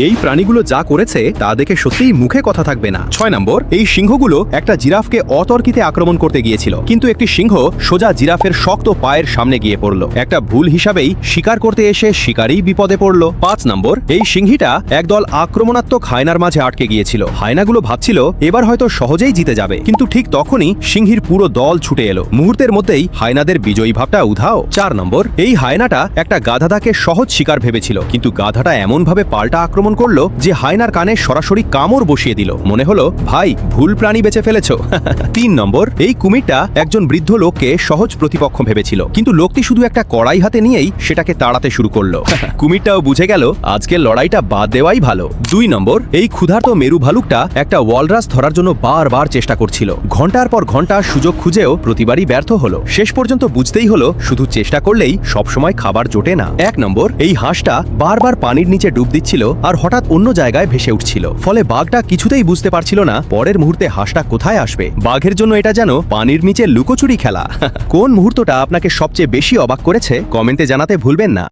এই প্রাণীগুলো যা করেছে তা দেখে সত্যিই মুখে কথা থাকবে না। 6 নম্বর, এই সিংহগুলো একটা জিরাফকে অতর্কিতে আক্রমণ করতে গিয়েছিল, কিন্তু একটি সিংহ সোজা জিরাফের শক্ত পায়ের সামনে গিয়ে পড়ল। একটা ভুল হিসাবেই শিকার করতে এসে শিকারই বিপদে পড়ল। 5 নম্বর, এই সিংহীটা একদল আক্রমণাত্মক হায়নার মাঝে আটকে গিয়েছিল। হায়নাগুলো ভাবছিল এবার হয়তো সহজেই জিতে যাবে, কিন্তু ঠিক তখনই সিংহীর পুরো দল ছুটে এলো। মুহূর্তের মধ্যেই হায়নাদের বিজয়ী ভাবটা উধাও। 4 নম্বর, এই হায়নাটা একটা গাধাটাকে সহজ শিকার ভেবেছিল, কিন্তু গাধাটা এমনভাবে পাল্টা আক্রমণ করলো যে হায়নার কানে সরাসরি কামড় বসিয়ে দিল। মনে হলো ভাই ভুল প্রাণী বেঁচে ফেলেছ। 3 নম্বর, এই কুমিরটা একজন বৃদ্ধ লোককে সহজ প্রতিপক্ষ ভেবেছিল, কিন্তু লোকটি শুধু একটা কড়াই হাতে নিয়েই সেটাকে তাড়াতে শুরু করলো। কুমিরটাও বুঝে গেল আজকের লড়াইটা বাদ দেওয়াই ভালো। 2 নম্বর, এই ক্ষুধার্ত মেরু ভালুকটা একটা ওয়ালরাস ধরার জন্য বারবার চেষ্টা করছিল। ঘন্টার পর ঘন্টা সুযোগ খুঁজেও প্রতিবারই ব্যর্থ হলো। শেষ পর্যন্ত বুঝতেই হলো শুধু চেষ্টা করলেই সবসময় খাবার জোটে না। 1 নম্বর, এই হাঁসটা বারবার পানির নিচে ডুব দিচ্ছিল আর হঠাৎ অন্য জায়গায় ভেসে উঠছিল, ফলে বাঘটা কিছুতেই বুঝতে পারছিল না পরের মুহূর্তে হাঁসটা কোথায় আসবে। বাঘের জন্য এটা যেন পানির নিচে লুকোচুরি খেলা। কোন মুহূর্তটা আপনাকে সবচেয়ে বেশি অবাক করেছে কমেন্টে জানাতে ভুলবেন না।